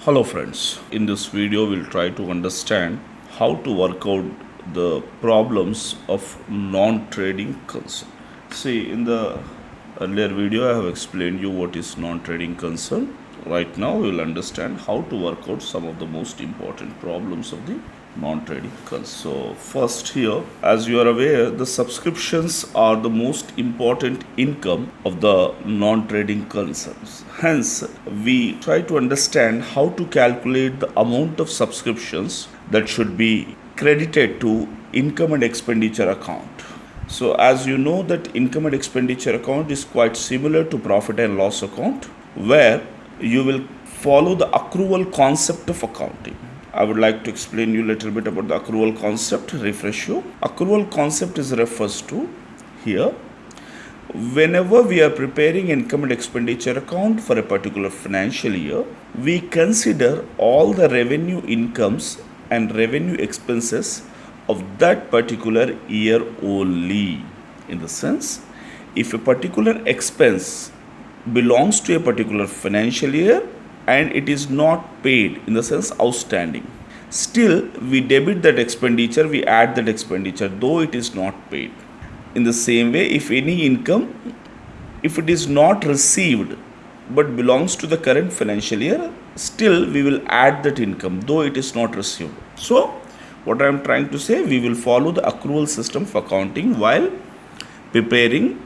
Hello friends, in this video we'll try to understand how to work out the problems of non-trading concern. See, in the earlier video I have explained you what is non-trading concern. Right now we will understand how to work out some of the most important problems of the non-trading concern. So first here, as you are aware, the subscriptions are the most important income of the non-trading concerns. Hence, we try to understand how to calculate the amount of subscriptions that should be credited to income and expenditure account. So as you know that income and expenditure account is quite similar to profit and loss account, where you will follow the accrual concept of accounting. I would like to explain you a little bit about the accrual concept, refresh you. Accrual concept is refers to here, whenever we are preparing income and expenditure account for a particular financial year, we consider all the revenue incomes and revenue expenses of that particular year only. In the sense, if a particular expense belongs to a particular financial year and it is not paid, in the sense outstanding, still we debit that expenditure, we add that expenditure though it is not paid. In the same way, if any income, if it is not received but belongs to the current financial year, still we will add that income though it is not received. So what I am trying to say, we will follow the accrual system of accounting while preparing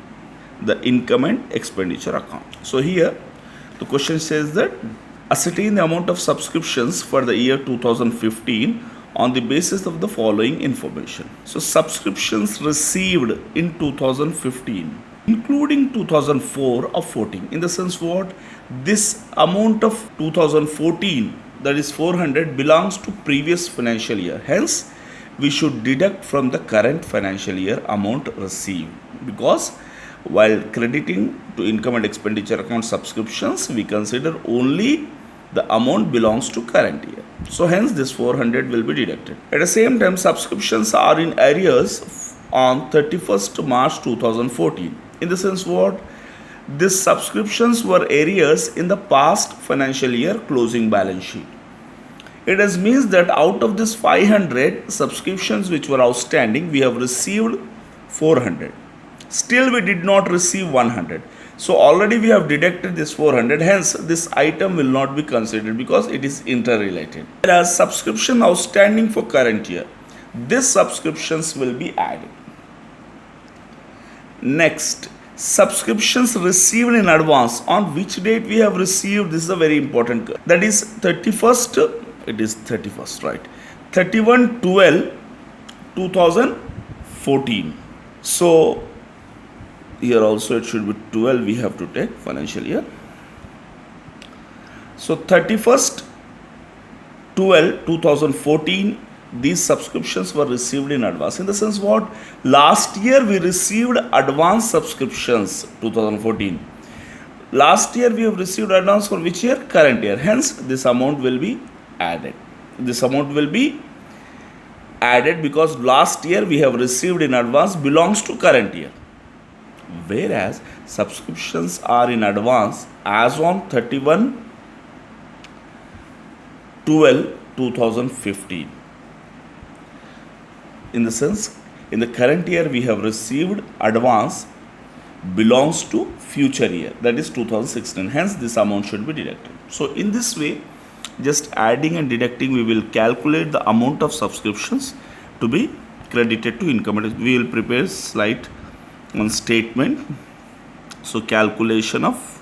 the income and expenditure account. So here the question says that ascertain the amount of subscriptions for the year 2015 on the basis of the following information. So subscriptions received in 2015 including 2004 or 14. In the sense what? This amount of 2014, that is 400, belongs to previous financial year. Hence we should deduct from the current financial year amount received, because while crediting to income and expenditure account subscriptions, we consider only the amount belongs to current year. So hence this 400 will be deducted. At the same time, subscriptions are in arrears on 31st March 2014. In the sense what? These subscriptions were arrears in the past financial year closing balance sheet. It has means that out of this 500 subscriptions which were outstanding, we have received 400. Still we did not receive 100. So already we have deducted this 400. Hence this item will not be considered because it is interrelated. Whereas subscription outstanding for current year, these subscriptions will be added. Next, subscriptions received in advance. On which date we have received? This is a very important. That is 31st. It is 31st, right? 31/12/2014. So here also it should be 12 we have to take financial year. So 31/12/2014, these subscriptions were received in advance. In the sense what? Last year we received advance subscriptions 2014. Last year we have received advance for which year? Current year. Hence this amount will be added. This amount will be added because last year we have received in advance belongs to current year. Whereas subscriptions are in advance as on 31/12/2015. In the sense, in the current year we have received advance belongs to future year, that is 2016. Hence this amount should be deducted. So in this way, just adding and deducting, we will calculate the amount of subscriptions to be credited to income. We will prepare slide on statement. So calculation of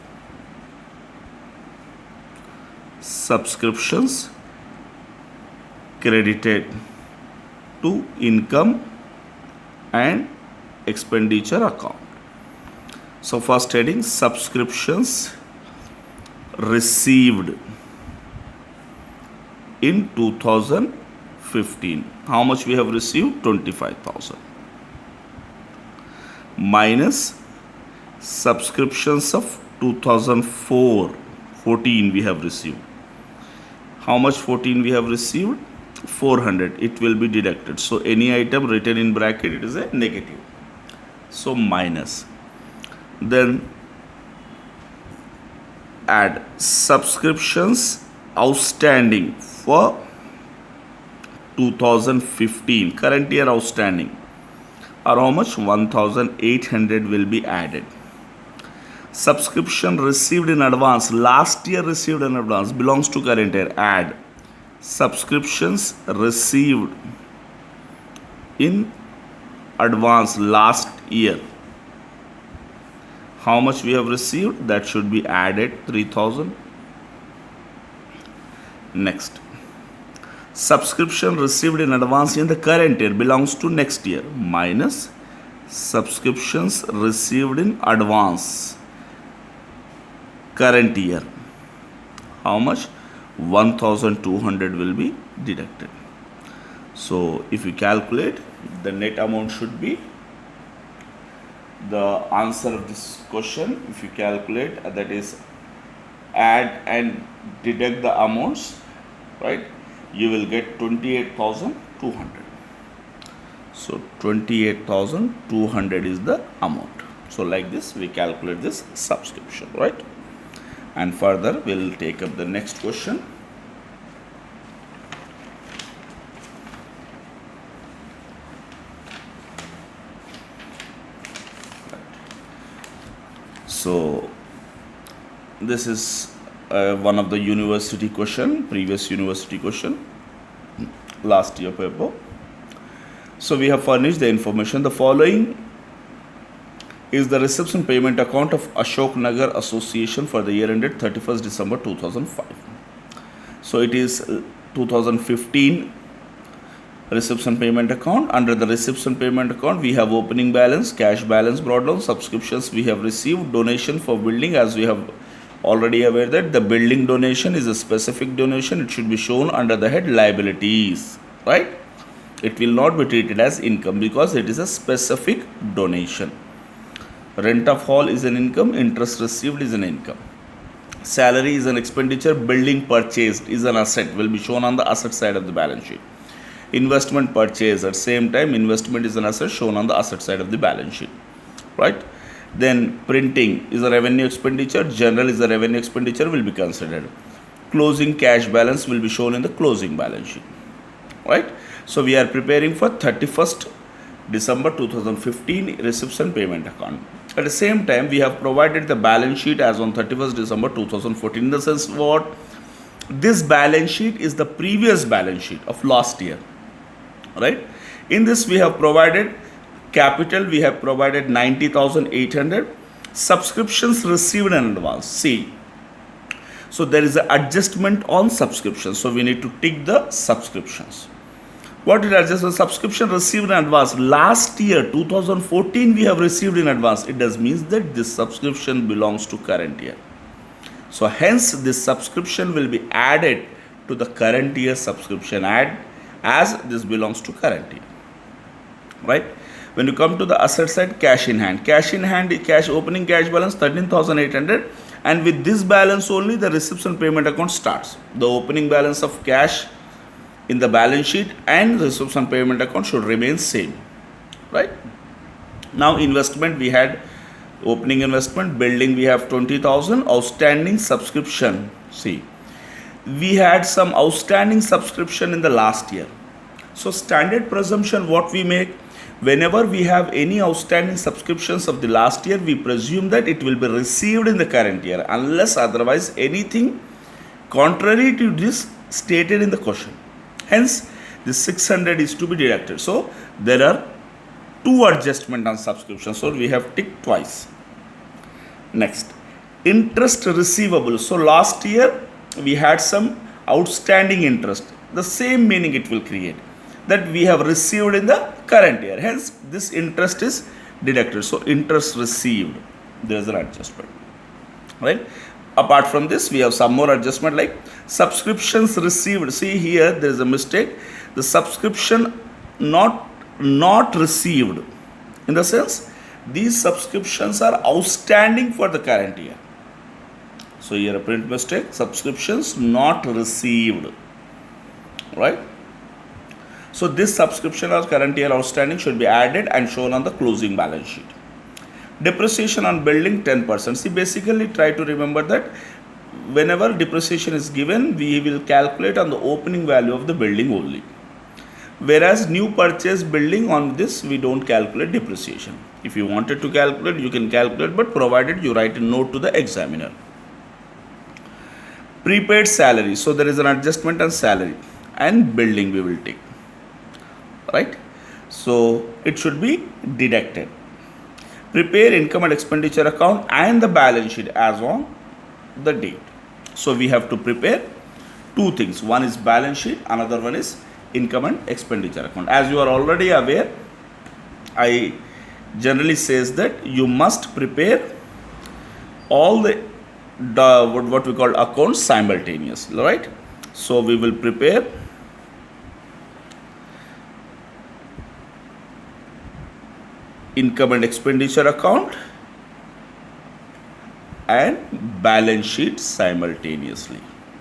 subscriptions credited to income and expenditure account. So first heading, subscriptions received in 2015. How much we have received? 25,000. Minus subscriptions of 2014 we have received. How much 14 we have received? 400. It will be deducted. So any item written in bracket, it is a negative. So minus. Then add subscriptions outstanding for 2015, current year outstanding, are how much? 1800 will be added. Subscription received in advance, last year received in advance, belongs to current year. Add subscriptions received in advance last year. How much we have received? That should be added, 3000. Next, subscription received in advance in the current year belongs to next year, minus subscriptions received in advance current year. How much? 1200 will be deducted. So if you calculate, the net amount should be the answer of this question. If you calculate, that is add and deduct the amounts, right, you will get 28,200. So 28,200 is the amount. So like this we calculate this subscription, right? And further we'll take up the next question. So this is one of the university question, previous university question, last year paper. So we have furnished the information. The following is the reception payment account of Ashok Nagar Association for the year ended 31st December 2005. So it is 2015 reception payment account. Under the reception payment account, we have opening balance, cash balance brought down, subscriptions we have received, donation for building, as we have already aware that the building donation is a specific donation. It should be shown under the head liabilities, right? It will not be treated as income because it is a specific donation. Rent of hall is an income, interest received is an income. Salary is an expenditure, building purchased is an asset, will be shown on the asset side of the balance sheet. Investment purchase, at same time investment is an asset shown on the asset side of the balance sheet, right? Then printing is a revenue expenditure, general is a revenue expenditure, will be considered. Closing cash balance will be shown in the closing balance sheet, right? So we are preparing for 31st December 2015 reception payment account. At the same time, we have provided the balance sheet as on 31st December 2014. In the sense what? This balance sheet is the previous balance sheet of last year, right? In this we have provided capital, we have provided 90,800. Subscriptions received in advance. See, so there is an adjustment on subscriptions. So we need to tick the subscriptions. What is adjustment? Subscription received in advance. Last year, 2014, we have received in advance. It does means that this subscription belongs to current year. So hence, this subscription will be added to the current year subscription add, as this belongs to current year, right? When you come to the asset side, cash in hand. Cash in hand, cash opening cash balance 13,800, and with this balance only the reception payment account starts. The opening balance of cash in the balance sheet and the reception payment account should remain same, right? Now investment, we had opening investment, building we have 20,000, outstanding subscription. See, we had some outstanding subscription in the last year. So standard presumption what we make, whenever we have any outstanding subscriptions of the last year, we presume that it will be received in the current year unless otherwise anything contrary to this stated in the question. Hence, this 600 is to be deducted. So there are two adjustments on subscription. So we have ticked twice. Next, interest receivable. So last year we had some outstanding interest. The same meaning it will create, that we have received in the current year. Hence, this interest is deducted. So interest received, there is an adjustment, right? Apart from this, we have some more adjustment like subscriptions received. See here, there is a mistake. The subscription not received. In the sense, these subscriptions are outstanding for the current year. So here a print mistake. Subscriptions not received, right? So this subscription or current year outstanding should be added and shown on the closing balance sheet. Depreciation on building 10%. See, basically try to remember that whenever depreciation is given, we will calculate on the opening value of the building only. Whereas new purchase building, on this we don't calculate depreciation. If you wanted to calculate, you can calculate, but provided you write a note to the examiner. Prepaid salary, so there is an adjustment on salary, and building we will take, right? So it should be deducted. Prepare income and expenditure account and the balance sheet as on the date. So we have to prepare two things. One is balance sheet, another one is income and expenditure account. As you are already aware, I generally says that you must prepare all the what we call accounts simultaneously, right? So we will prepare income and expenditure account and balance sheet simultaneously,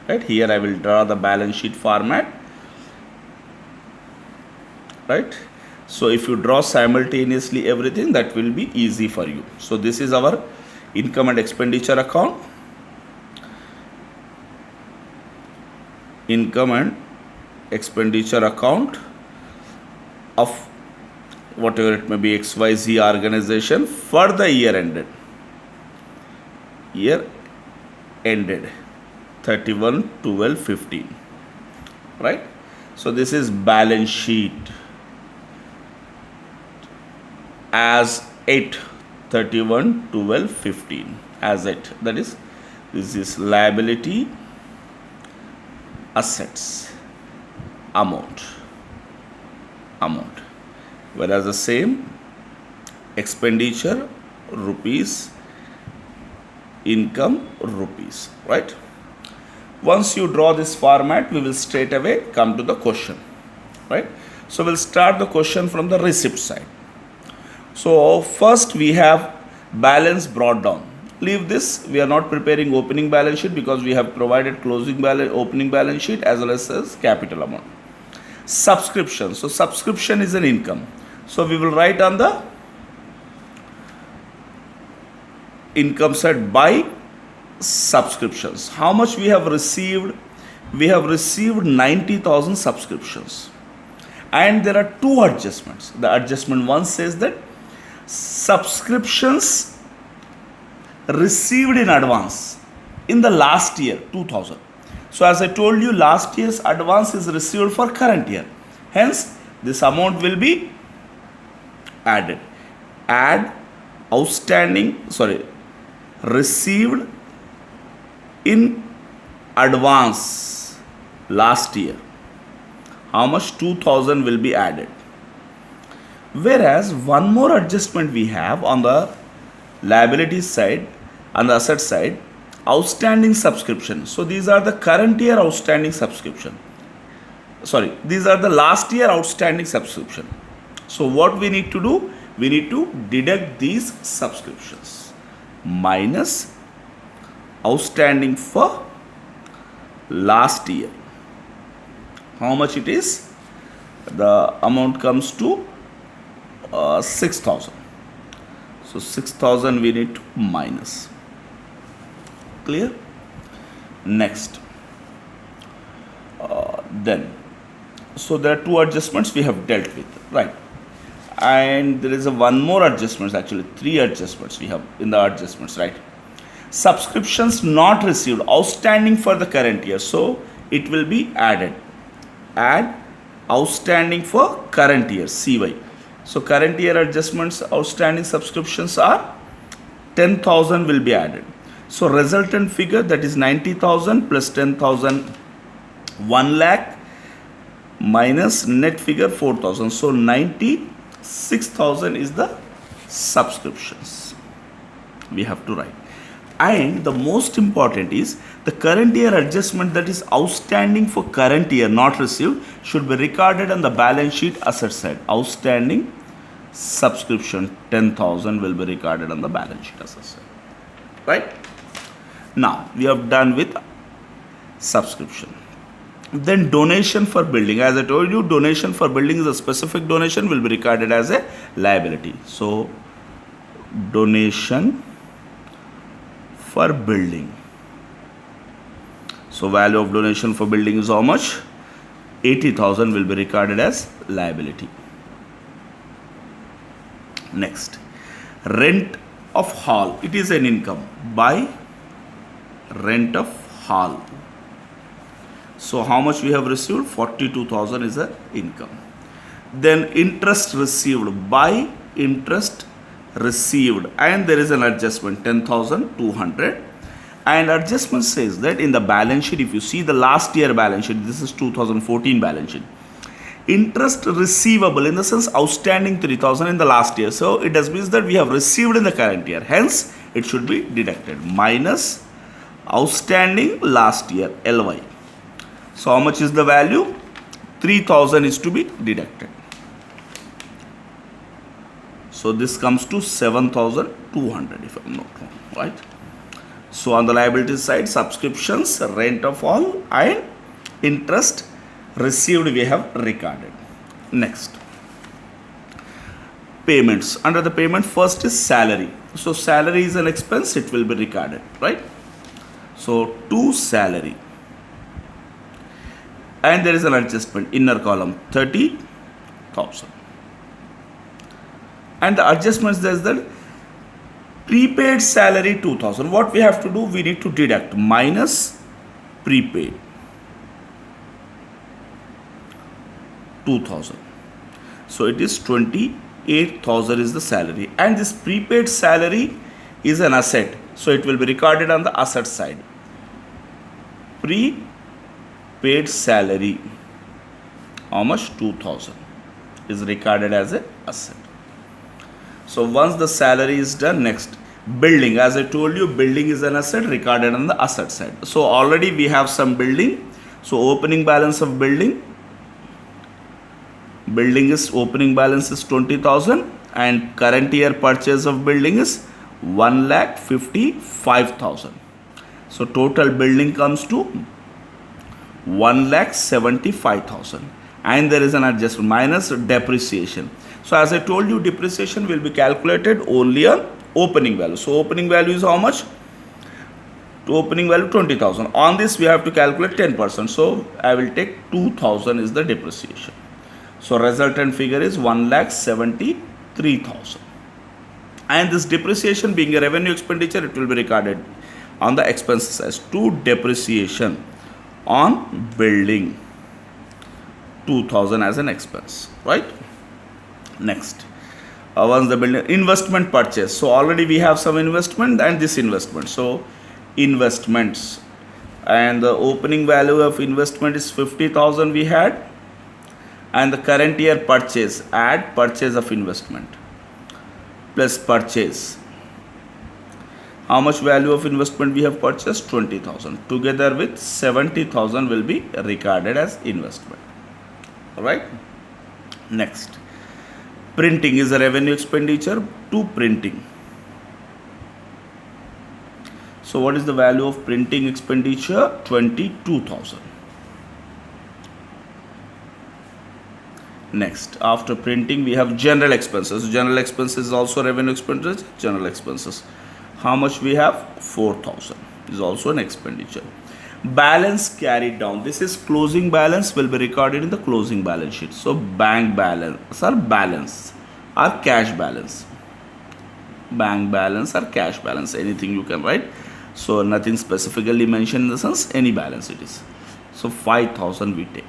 right? Here I will draw the balance sheet format, right? So if you draw simultaneously everything, that will be easy for you. So this is our income and expenditure account, income and expenditure account of whatever it may be, XYZ organization for the year ended 31/12/15, right? So this is balance sheet as 8/31/12/15 as it, that is, this is liability, assets, amount, whereas the same expenditure rupees, income rupees, right? Once you draw this format, we will straight away come to the question, right? So we'll start the question from the receipt side. So first we have balance brought down. Leave this, we are not preparing opening balance sheet because we have provided closing balance, opening balance sheet as well as capital amount. Subscription, so subscription is an income, so we will write on the income side by subscriptions. How much we have received? We have received 90,000 subscriptions, and there are two adjustments. The adjustment one says that subscriptions received in advance in the last year 2000. So as I told you, last year's advance is received for current year, hence this amount will be added. Add received in advance last year. How much? 2000 will be added. Whereas one more adjustment we have on the liability side, on the asset side, outstanding subscription. So these are the current year outstanding subscription. These are the last year outstanding subscription. So what we need to do? We need to deduct these subscriptions minus outstanding for last year. How much it is? The amount comes to 6,000. So 6,000 we need to minus. Clear? Next. So there are two adjustments we have dealt with, right? And there is one more adjustments, actually three adjustments we have in the adjustments, right? Subscriptions not received, outstanding for the current year, so it will be added. Add outstanding for current year, CY. So current year adjustments, outstanding subscriptions are 10,000 will be added. So resultant figure, that is 90,000 plus 10,000, 1 lakh minus net figure 4,000. So 96,000 is the subscriptions we have to write. And the most important is the current year adjustment, that is outstanding for current year not received, should be recorded on the balance sheet asset side. Outstanding subscription 10,000 will be recorded on the balance sheet asset side, right? Now we have done with subscription. Then donation for building. As I told you, donation for building is a specific donation, will be recorded as a liability. So donation for building So value of donation for building is how much? 80,000 will be recorded as liability. Next, rent of hall. It is an income. By rent of hall. So how much we have received? 42,000 is a income. Then interest received. By interest received, and there is an adjustment 10,200. And adjustment says that in the balance sheet, if you see the last year balance sheet, this is 2014 balance sheet, interest receivable, in the sense outstanding 3,000 in the last year, so it does means that we have received in the current year, hence it should be deducted, minus outstanding last year, LY. So how much is the value? 3,000 is to be deducted. So this comes to 7,200 if I am not wrong, right? So on the liability side, subscriptions, rent of all, and interest received we have recorded. Next, payments. Under the payment, first is salary. So salary is an expense, it will be recorded, right? So to salary, and there is an adjustment, inner column 30,000. And the adjustments, there is that prepaid salary 2,000. What we have to do? We need to deduct minus prepaid 2,000. So it is 28,000 is the salary, and this prepaid salary is an asset, so it will be recorded on the asset side. Prepaid salary, how much? 2,000 is recorded as an asset. So once the salary is done, next, building. As I told you, building is an asset recorded on the asset side. So already we have some building. So opening balance of building is opening balance is 20,000, and current year purchase of building is 1,55,000. So total building comes to 1,75,000, and there is an adjustment minus depreciation. So as I told you, depreciation will be calculated only on opening value. So opening value is how much? To opening value 20,000. On this we have to calculate 10%. So I will take 2,000 is the depreciation. So resultant figure is 1,73,000. And this depreciation being a revenue expenditure, it will be recorded on the expenses as to depreciation on building, 2,000 as an expense, right? Next, once the building, investment purchase. So already we have some investment and this investment. So investments, and the opening value of investment is 50,000 we had, and the current year purchase, add purchase of investment plus purchase. How much value of investment we have purchased? 20,000. Together with 70,000 will be recorded as investment. Alright. Next, printing is a revenue expenditure to printing. So what is the value of printing expenditure? 22,000. Next, after printing we have general expenses. General expenses is also revenue expenditure. General expenses, how much we have? 4,000 is also an expenditure. Balance carried down. This is closing balance, will be recorded in the closing balance sheet. So bank balance or balance or cash balance. Bank balance or cash balance, anything you can write. So nothing specifically mentioned, in the sense any balance it is. So 5,000 we take.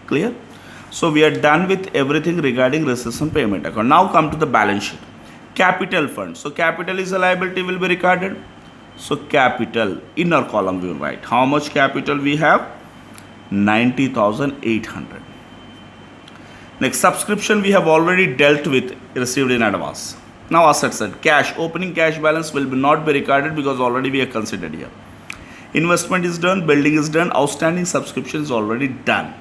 Clear? So we are done with everything regarding receipts and payment account. Now come to the balance sheet. Capital fund. So capital is a liability, will be recorded. So capital, inner column we will write. How much capital we have? 90,800. Next, subscription we have already dealt with, received in advance. Now asset side, cash, opening cash balance will not be recorded because already we have considered here. Investment is done, building is done, outstanding subscription is already done.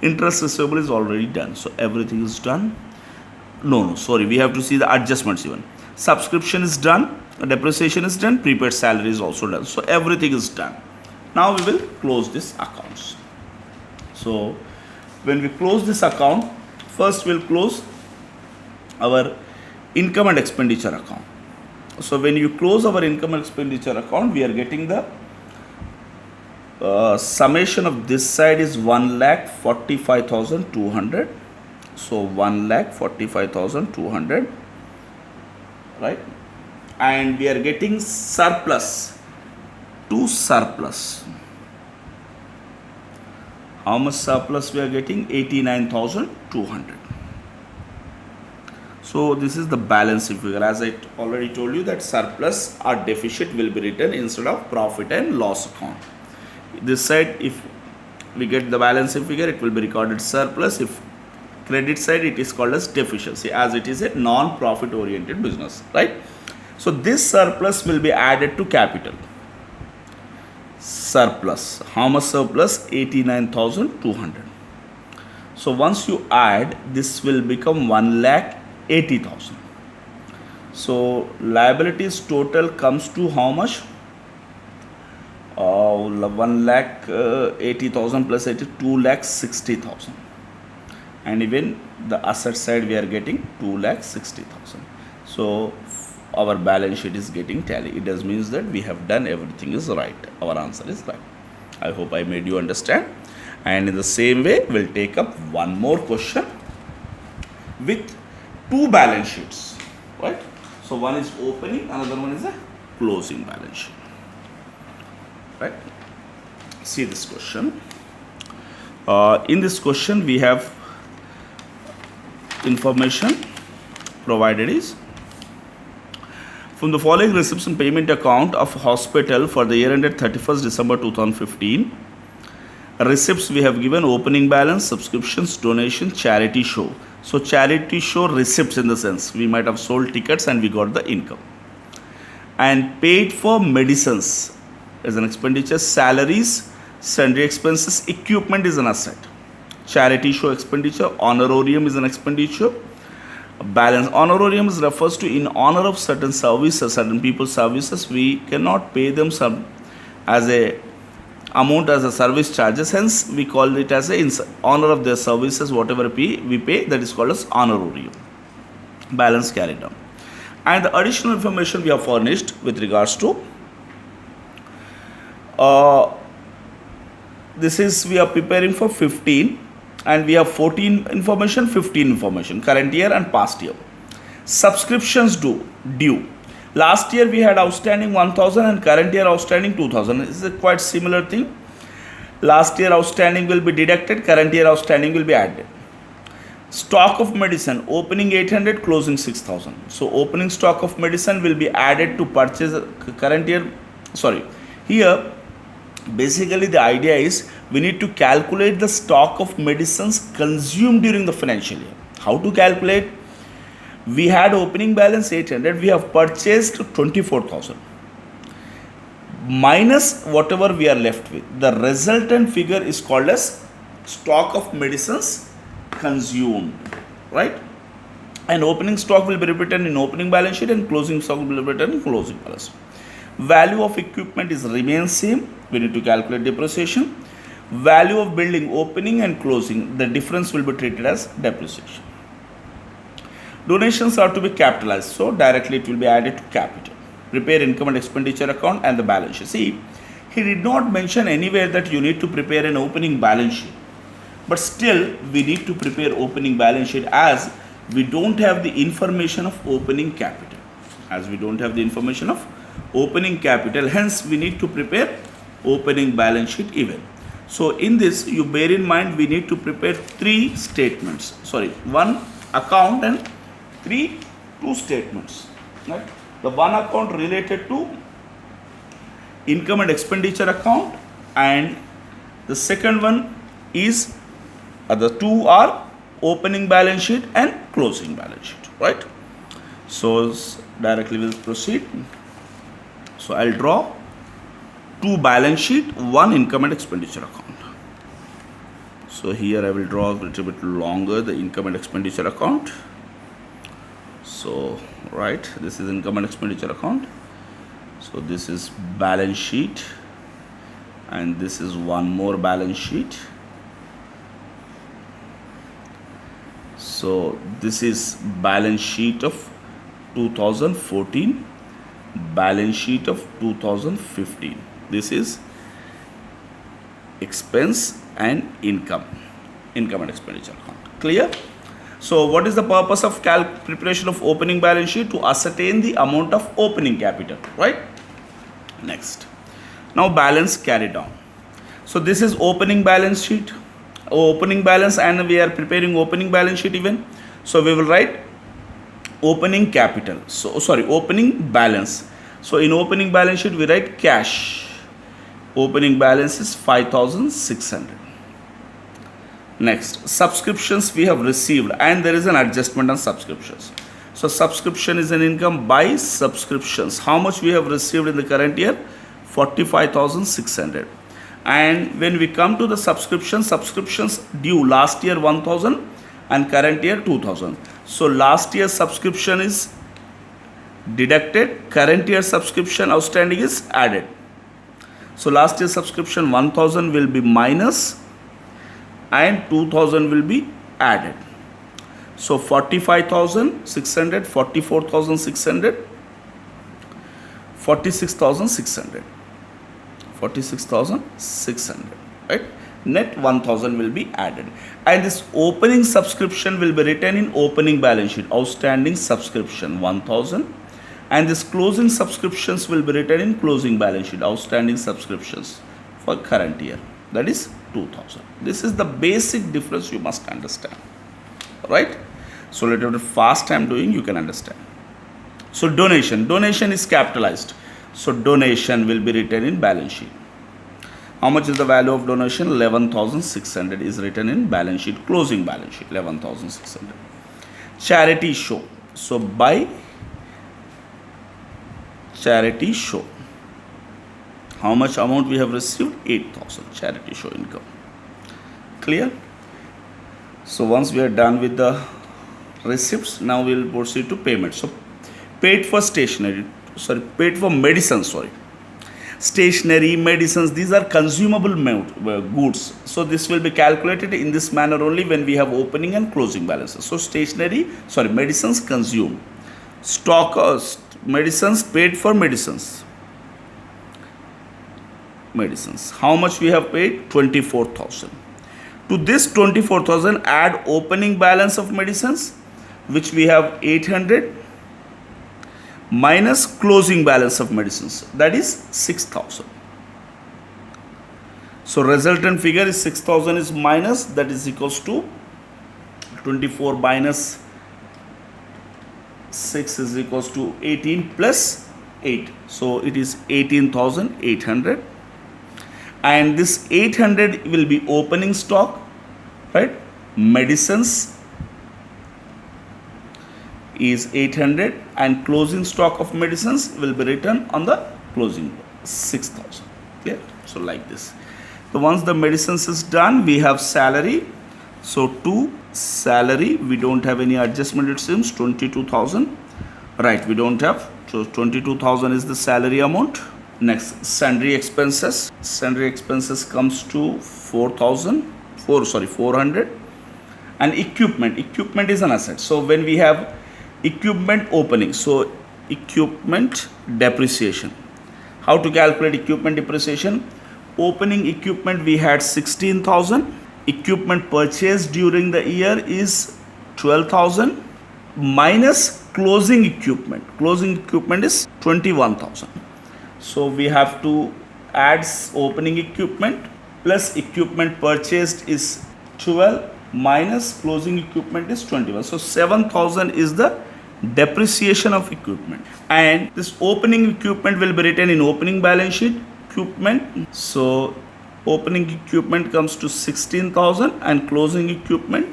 Interest receivable is already done. So everything is done. No, sorry, we have to see the adjustments even. Subscription is done, depreciation is done, prepaid salary is also done. So everything is done. Now we will close this accounts. So when we close this account, first we'll close our income and expenditure account. So when you close our income and expenditure account, we are getting the Summation of this side is 1,45,200. So 1,45,200, right? And we are getting surplus to surplus. How much surplus we are getting? 89,200. So this is the balancing figure. As I already told you that surplus or deficit will be written instead of profit and loss account. This side, if we get the balancing figure, it will be recorded surplus. If credit side, it is called as deficiency, as it is a non-profit oriented business, right? So this surplus will be added to capital. Surplus, how much surplus? 89,200. So once you add, this will become 1,80,000. So liabilities total comes to how much? 1,80,000 plus 80, 2,60,000. And even the asset side we are getting 2,60,000. So our balance sheet is getting tally. It does means that we have done everything is right. Our answer is right. I hope I made you understand. And in the same way, we'll take up one more question with two balance sheets, right? So one is opening, another one is a closing balance sheet, right? See this question. In this question, we have information provided is from the following receipts and payment account of hospital for the year ended 31st December 2015. Receipts we have given opening balance, subscriptions, donation, charity show. So charity show receipts in the sense we might have sold tickets and we got the income. And paid for medicines is an expenditure, salaries, sundry expenses, equipment is an asset. Charity show expenditure, honorarium is an expenditure. Balance, honorarium refers to in honor of certain services, certain people's services, we cannot pay them some as a amount as a service charges, hence we call it as a in honor of their services, whatever we pay, that is called as honorarium. Balance carried down. And the additional information we have furnished with regards to this is we are preparing for 15 and we have 14 information, 15 information, current year and past year. Subscriptions due. Last year we had outstanding 1,000 and current year outstanding 2,000. This is a quite similar thing. Last year outstanding will be deducted, current year outstanding will be added. Stock of medicine, opening 800, closing 6,000. So opening stock of medicine will be added to purchase current year. Here basically the idea is we need to calculate the stock of medicines consumed during the financial year. How to calculate? We had opening balance 800, we have purchased 24,000 minus whatever we are left with. The resultant figure is called as stock of medicines consumed, right? And opening stock will be written in opening balance sheet and closing stock will be written in closing balance sheet. Value of equipment is remains same, we need to calculate depreciation. Value of building, opening and closing, the difference will be treated as depreciation. Donations are to be capitalized, so directly it will be added to capital. Prepare income and expenditure account and the balance sheet. See, he did not mention anywhere that you need to prepare an opening balance sheet, but still we need to prepare opening balance sheet as we don't have the information of opening capital. As we don't have the information of opening capital, hence we need to prepare opening balance sheet even. So in this, you bear in mind we need to prepare one account and two statements, right? The one account related to income and expenditure account, and the second one is the two are opening balance sheet and closing balance sheet, right? So directly we'll proceed. So I'll draw two balance sheet, one income and expenditure account. So here I will draw a little bit longer the income and expenditure account. So right, this is income and expenditure account. So this is balance sheet and this is one more balance sheet. So this is balance sheet of 2014, balance sheet of 2015. This is expense and income and expenditure account. Clear? So what is the purpose of preparation of opening balance sheet? To ascertain the amount of opening capital, right? Next, now balance carried on. So this is opening balance sheet, opening balance, and we are preparing opening balance sheet even. So we will write opening capital, so sorry, opening balance. So in opening balance sheet we write cash. Opening balance is 5,600. Next, subscriptions we have received, and there is an adjustment on subscriptions. So subscription is an income by subscriptions. How much we have received in the current year? 45,600. And when we come to the subscriptions due last year 1,000 and current year 2,000. So last year subscription is deducted, current year subscription outstanding is added. So last year subscription 1,000 will be minus and 2,000 will be added. So 45,600, 44,600, 46,600, 46,600, right? Net 1,000 will be added, and this opening subscription will be written in opening balance sheet. Outstanding subscription 1,000, and this closing subscriptions will be written in closing balance sheet. Outstanding subscriptions for current year, that is 2,000. This is the basic difference you must understand, right? So little bit fast I am doing, you can understand. So donation is capitalized, so donation will be written in balance sheet. How much is the value of donation? 11,600 is written in balance sheet, closing balance sheet, 11,600. Charity show, so by charity show, how much amount we have received? 8,000, charity show income. Clear? So once we are done with the receipts, now we will proceed to payment. So paid for paid for medicines, stationery, medicines, these are consumable goods. So this will be calculated in this manner only when we have opening and closing balances. So medicines consumed, stock medicines, paid for medicines. How much we have paid? 24,000. To this 24,000 add opening balance of medicines, which we have 800, minus closing balance of medicines, that is 6,000. So resultant figure is 6,000 is minus, that is equals to 24 minus 6 is equals to 18 plus 8. So it is 18,800. And this 800 will be opening stock, right? Medicines is 800, and closing stock of medicines will be written on the closing 6,000. Clear? So like this. So once the medicines is done, we have salary. So to salary, we don't have any adjustment, it seems. 22,000, right? We don't have. So 22,000 is the salary amount. Next, sundry expenses. Sundry expenses comes to 400. And equipment is an asset. So when we have equipment opening, so equipment depreciation. How to calculate equipment depreciation? Opening equipment we had 16,000. Equipment purchased during the year is 12,000 minus closing equipment. Closing equipment is 21,000. So we have to add opening equipment plus equipment purchased is 12 minus closing equipment is 21. So 7,000 is the depreciation of equipment, and this opening equipment will be written in opening balance sheet. Equipment, so opening equipment comes to 16,000 and closing equipment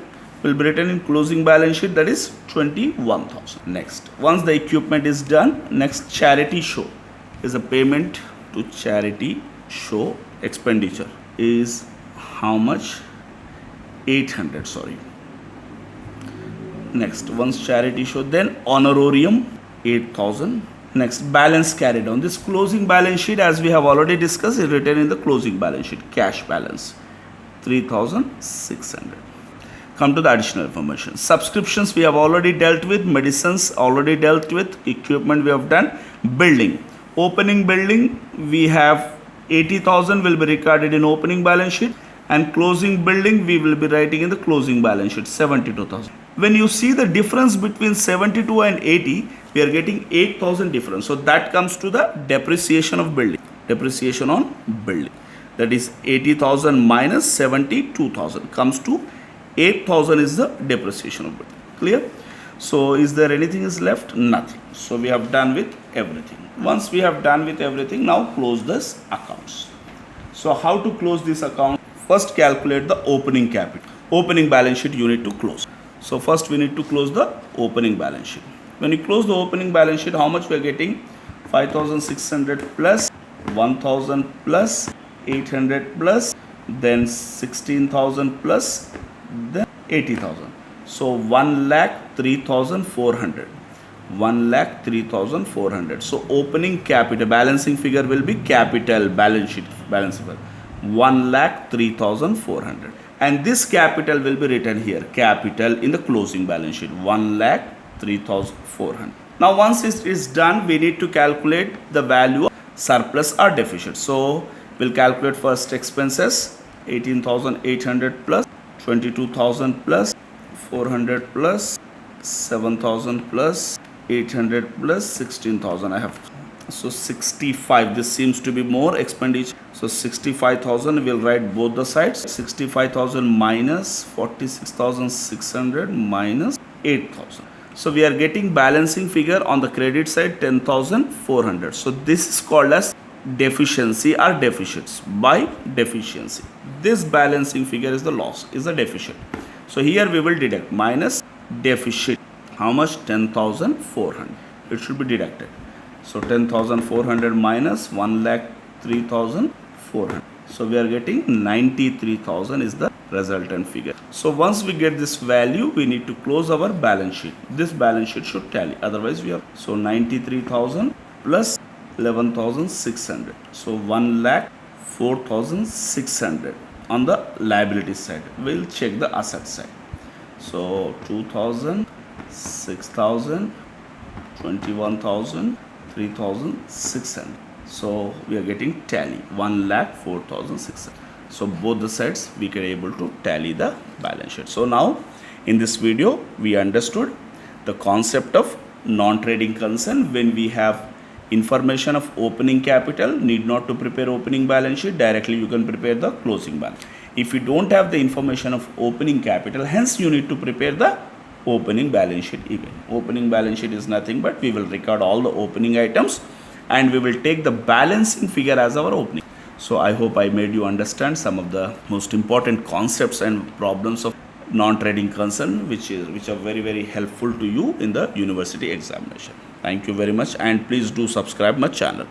will be written in closing balance sheet, that is 21,000. Next, once the equipment is done, next charity show is a payment to charity show. Expenditure is how much? 800, Next, once charity show, then honorarium 8,000. Next, balance carried on. This closing balance sheet, as we have already discussed, is written in the closing balance sheet. Cash balance 3,600. Come to the additional information. Subscriptions we have already dealt with. Medicines already dealt with. Equipment we have done. Building. Opening building we have 80,000 will be recorded in opening balance sheet, and closing building we will be writing in the closing balance sheet 72,000. When you see the difference between 72 and 80, we are getting 8,000 difference. So that comes to the depreciation of building. Depreciation on building. That is 80,000 minus 72,000 comes to 8,000 is the depreciation of building. Clear? So is there anything is left? Nothing. So we have done with everything. Once we have done with everything, now close this accounts. So how to close this account? First calculate the opening capital. Opening balance sheet you need to close. So first we need to close the opening balance sheet. When you close the opening balance sheet, how much we are getting? 5,600 plus 1,000 plus 800 plus then 16,000 plus then 80,000. So 1,03,400. 1,03,400. So opening capital balancing figure will be capital balance sheet balancing figure 1,03,400. And this capital will be written here, capital in the closing balance sheet 1,03,400. Now once it is done, we need to calculate the value of surplus or deficit. So we'll calculate first expenses 18,800 plus 22,000 plus 400 plus 7,000 plus 800 plus 16,000. I have so 65. This seems to be more expenditure. So 65,000 we'll write both the sides. 65,000 minus 46,600 minus 8,000. So we are getting balancing figure on the credit side 10,400. So this is called as deficiency or deficits by deficiency. This balancing figure is the loss, is the deficit. So here we will deduct minus deficit. How much? 10,400. It should be deducted. So 10,400 minus 1,03,400. So we are getting 93,000 is the resultant figure. So once we get this value, we need to close our balance sheet. This balance sheet should tally. Otherwise we are so 93,000 plus 11,600. So 1,04,600 on the liability side. We'll check the asset side. So 2,000, 6,000, 21,000, 3,600. So we are getting tally 1,04,600. So both the sides we can able to tally the balance sheet. So now in this video we understood the concept of non-trading concern. When we have information of opening capital, need not to prepare opening balance sheet, directly you can prepare the closing balance. If you don't have the information of opening capital, hence you need to prepare the opening balance sheet even. Opening balance sheet is nothing but we will record all the opening items and we will take the balancing figure as our opening. So I hope I made you understand some of the most important concepts and problems of non-trading concern which are very helpful to you in the university examination. Thank you very much and please do subscribe my channel.